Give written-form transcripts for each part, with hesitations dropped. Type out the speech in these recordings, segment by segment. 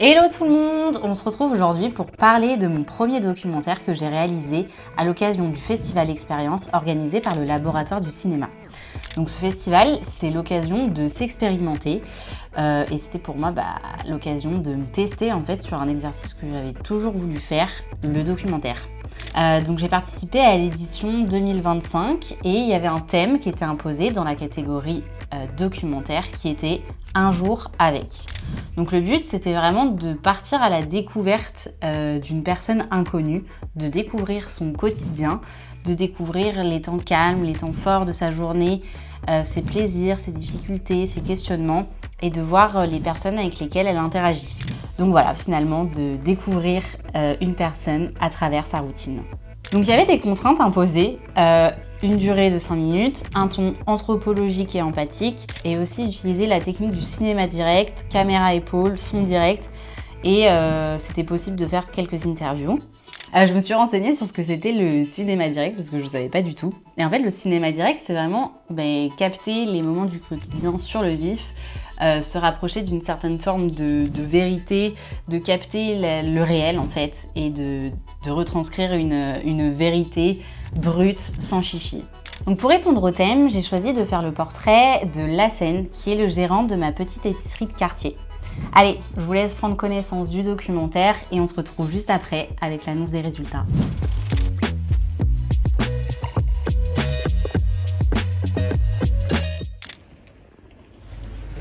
Hello tout le monde, on se retrouve aujourd'hui pour parler de mon premier documentaire que j'ai réalisé à l'occasion du festival Expérience organisé par le Laboratoire du cinéma. Donc ce festival, c'est l'occasion de s'expérimenter et c'était pour moi l'occasion de me tester en fait sur un exercice que j'avais toujours voulu faire, le documentaire. Donc j'ai participé à l'édition 2025 et il y avait un thème qui était imposé dans la catégorie documentaire qui était un jour avec. Donc le but c'était vraiment de partir à la découverte d'une personne inconnue, de découvrir son quotidien, de découvrir les temps calmes, les temps forts de sa journée, ses plaisirs, ses difficultés, ses questionnements et de voir les personnes avec lesquelles elle interagit. Donc voilà, finalement de découvrir une personne à travers sa routine. Donc il y avait des contraintes imposées, une durée de 5 minutes, un ton anthropologique et empathique, et aussi utiliser la technique du cinéma direct, caméra épaule, son direct, et c'était possible de faire quelques interviews. Je me suis renseignée sur ce que c'était le cinéma direct parce que je ne savais pas du tout. Et en fait, le cinéma direct, c'est vraiment capter les moments du quotidien sur le vif, se rapprocher d'une certaine forme de vérité, de capter le réel en fait, et de retranscrire une vérité brute, sans chichi. Donc pour répondre au thème, j'ai choisi de faire le portrait de Lassène, qui est le gérant de ma petite épicerie de quartier. Allez, je vous laisse prendre connaissance du documentaire et on se retrouve juste après avec l'annonce des résultats.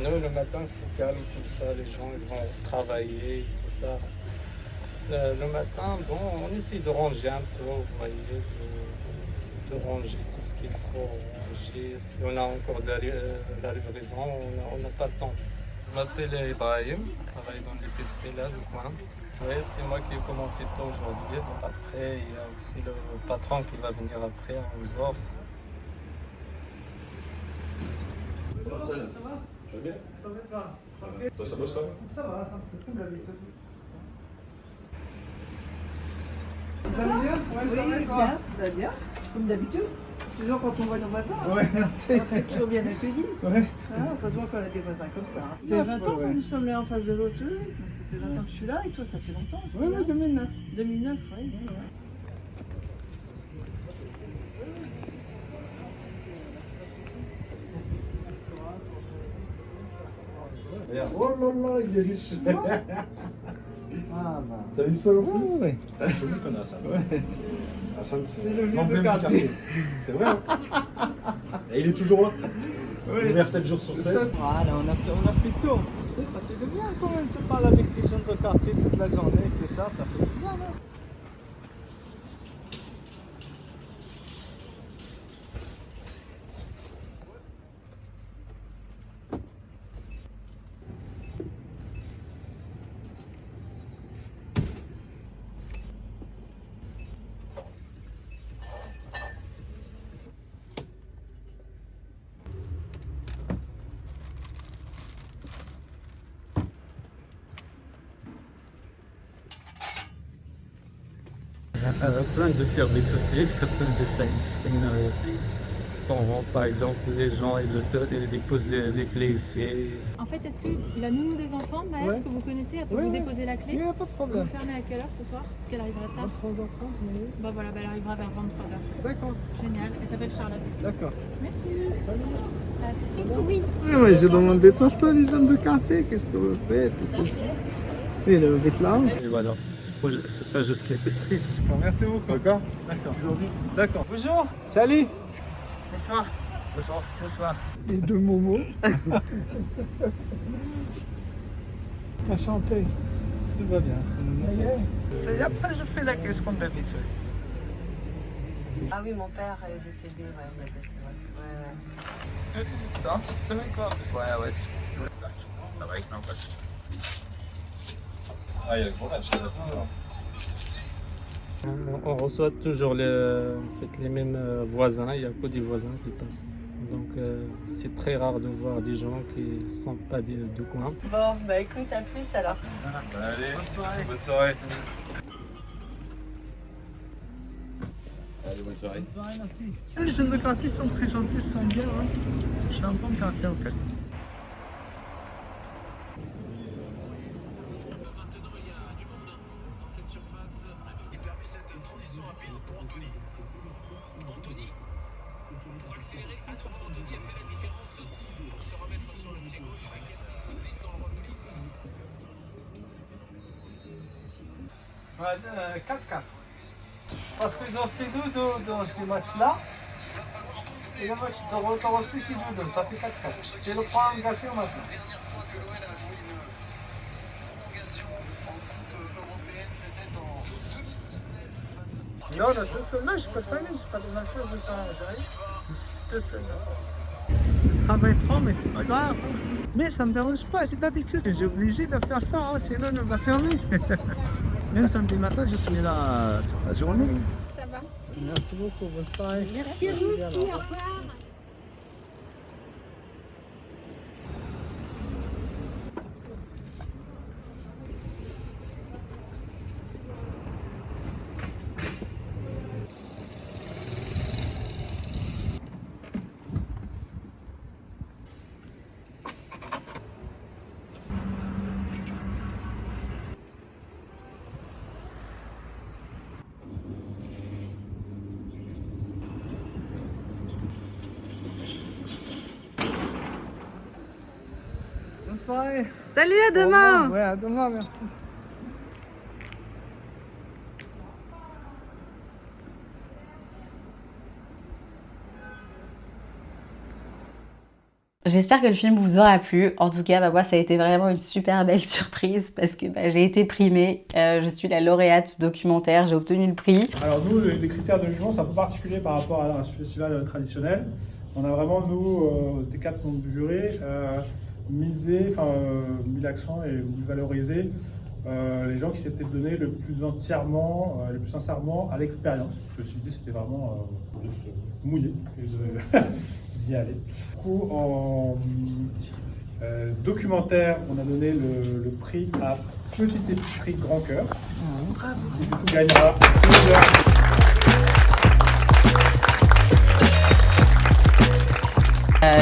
Nous, le matin, c'est calme, tout ça, les gens ils vont travailler, tout ça. Le matin, bon, on essaie de ranger un peu, vous voyez, de ranger tout ce qu'il faut ranger. Si on a encore la livraison, on n'a pas le temps. Je m'appelle Ibrahim, je travaille dans l'épicerie là, du coin. Oui, c'est moi qui ai commencé tôt aujourd'hui. Donc après, il y a aussi le patron qui va venir après à 11h. Ça va? Tu vas bien? Ça va pas. Toi, ça bosse pas? Ça va, comme d'habitude. Ça va bien? Ouais, ça va toi? Ça va bien, comme d'habitude. Toujours quand on voit nos voisins. Ouais, merci. On est toujours bien accueillis. Ouais. Ah, ça se voit qu'on a des voisins comme ça. C'est 20 ans que nous sommes là en face de l'autre. Ça fait 20 ans que je suis là et toi, ça fait longtemps aussi. Ouais, 2009. 2009, oui. Oh là là, il est riche. Ah bah. T'as vu ça? Oui. Tout le monde connaît Hassan. Ouais. Hassan, c'est le vieux de quartier. C'est vrai. Et il est toujours là. Oui. Ouvert 7 jours sur 7. Voilà, on a fait tout. Ça fait du bien quand même, tu parles avec des jeunes de quartier toute la journée, tout ça, ça fait du bien. Hein. Plein de services aussi, plein de services. Par exemple, les gens ils déposent les clés ici. En fait, est-ce que la nounou des enfants, Maëlle, que vous connaissez, elle peut vous déposer la clé? Il n'y a pas de problème. Vous fermez à quelle heure ce soir? Est-ce qu'elle arrivera tard? 3h30, oui. Bah voilà, elle arrivera vers 23h. D'accord. Génial. Elle s'appelle Charlotte. D'accord. Merci. Salut. Oui. Oui, j'ai demandé toi, les jeunes de quartier, qu'est-ce que vous faites? Oui, le là. Et voilà, c'est pas juste l'épicerie. Bon, merci beaucoup. D'accord. D'accord. D'accord. Bonjour. Salut. Bonsoir. Bonsoir. Bonsoir. Et deux momos. Enchanté. Tout va bien, c'est nous. Après, je fais la caisse comme d'habitude. Ah oui, mon père est décédé. Ouais. Ça? C'est même quoi? Ouais, ouais. Ça va, non, pas. Ah, il y a le courage, on reçoit toujours les mêmes voisins, il n'y a que des voisins qui passent. Donc c'est très rare de voir des gens qui ne sont pas du coin. Bon, bah écoute, à plus alors. Allez, Bonne soirée. bonne soirée. Allez, bonne soirée. Bonne soirée, merci. Les jeunes de quartier sont très gentils, sont bien. Hein. Je suis un bon quartier en fait. Ouais, 4-4. Parce qu'ils ont fait 2-2 dans ce match-là. Et le match de retour aussi, c'est 2-2. Ça fait 4-4. C'est le prolongation maintenant. Non, on a 2 seuls. Non, j'ai pas de famille, j'ai pas des enfants, je suis je suis 2 seuls. Je travaille trop, mais c'est pas grave. Mais ça me dérange pas, j'ai d'habitude. J'ai obligé de faire ça, hein, sinon on va fermer. Même samedi matin, je suis là la journée. Ça va. Merci beaucoup, bonne soirée. Merci à vous aussi, au revoir. Bonne soirée. Salut, à demain. Ouais, à demain, merci. J'espère que le film vous aura plu. En tout cas, bah, moi, ça a été vraiment une super belle surprise parce que bah, j'ai été primée. Je suis la lauréate documentaire, j'ai obtenu le prix. Alors nous, les critères de jugement, c'est un peu particulier par rapport à un festival traditionnel. On a vraiment, nous, des 4 membres du jury, mis l'accent et voulu valoriser les gens qui s'étaient donnés le plus entièrement, le plus sincèrement à l'expérience. Parce que l'idée, c'était vraiment de se mouiller et d'y aller. Du coup, en documentaire, on a donné le prix à Petite Épicerie Grand Cœur. Bravo. Et du coup, gagnera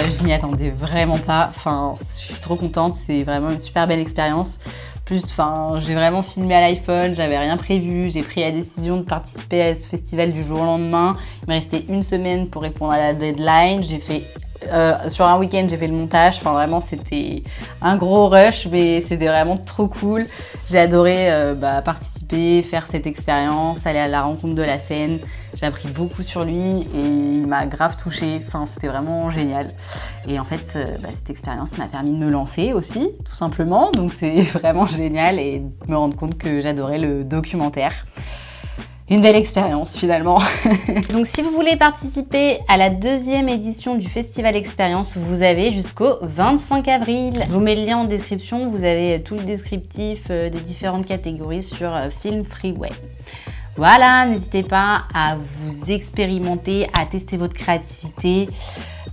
Je m'y attendais vraiment pas. Enfin, je suis trop contente. C'est vraiment une super belle expérience. Plus, enfin, j'ai vraiment filmé à l'iPhone. J'avais rien prévu. J'ai pris la décision de participer à ce festival du jour au lendemain. Il me restait une semaine pour répondre à la deadline. J'ai fait sur un week-end, j'ai fait le montage. Enfin, vraiment, c'était un gros rush, mais c'était vraiment trop cool. J'ai adoré participer, faire cette expérience, aller à la rencontre de la scène. J'ai appris beaucoup sur lui et il m'a grave touchée. Enfin, c'était vraiment génial. Et en fait, cette expérience m'a permis de me lancer aussi, tout simplement. Donc, c'est vraiment génial et de me rendre compte que j'adorais le documentaire. Une belle expérience finalement. Donc si vous voulez participer à la 2e édition du Festival Expérience, vous avez jusqu'au 25 avril. Je vous mets le lien en description, vous avez tout le descriptif des différentes catégories sur Film Freeway. Voilà, n'hésitez pas à vous expérimenter, à tester votre créativité.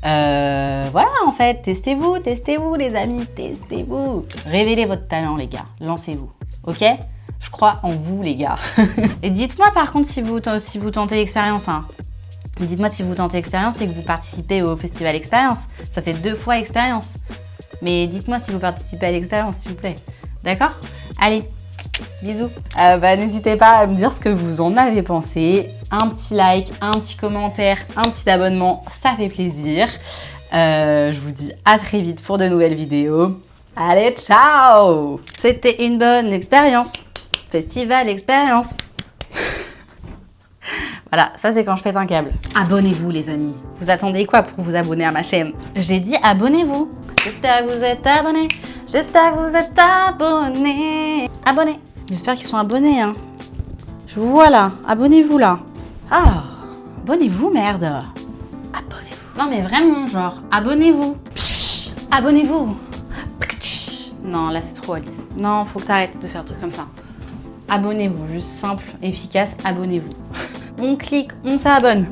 Voilà en fait, testez-vous les amis, testez-vous. Révélez votre talent les gars, lancez-vous, ok ? Je crois en vous, les gars. Et dites-moi par contre si vous tentez l'expérience. Hein. Dites-moi si vous tentez l'expérience et que vous participez au Festival Expérience. Ça fait 2 fois expérience. Mais dites-moi si vous participez à l'expérience, s'il vous plaît. D'accord ? Allez, bisous. N'hésitez pas à me dire ce que vous en avez pensé. Un petit like, un petit commentaire, un petit abonnement, ça fait plaisir. Je vous dis à très vite pour de nouvelles vidéos. Allez, ciao! C'était une bonne expérience. Festival Expérience. Voilà, ça c'est quand je pète un câble. Abonnez-vous les amis. Vous attendez quoi pour vous abonner à ma chaîne? J'ai dit abonnez-vous. J'espère que vous êtes abonnés. J'espère que vous êtes abonnés. Abonnés. J'espère qu'ils sont abonnés, hein. Je vous vois là. Abonnez-vous là. Ah, abonnez-vous, merde. Abonnez-vous. Non mais vraiment, genre, abonnez-vous. Psh, abonnez-vous. Non, là c'est trop Alice. Non, faut que t'arrêtes de faire des trucs comme ça. Abonnez-vous, juste simple, efficace, abonnez-vous. On clique, on s'abonne.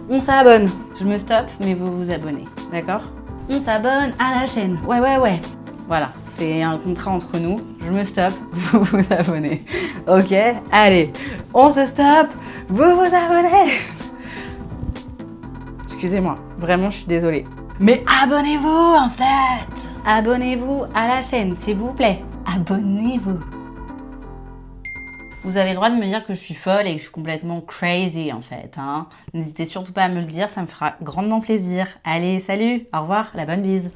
On s'abonne. Je me stoppe, mais vous vous abonnez, d'accord? On s'abonne à la chaîne. Ouais. Voilà, c'est un contrat entre nous. Je me stoppe, vous vous abonnez. Ok? Allez, on se stoppe, vous vous abonnez. Excusez-moi, vraiment, je suis désolée. Mais abonnez-vous en fait! Abonnez-vous à la chaîne, s'il vous plaît. Abonnez-vous. Vous avez le droit de me dire que je suis folle et que je suis complètement crazy en fait. Hein. N'hésitez surtout pas à me le dire, ça me fera grandement plaisir. Allez, salut, au revoir, la bonne bise.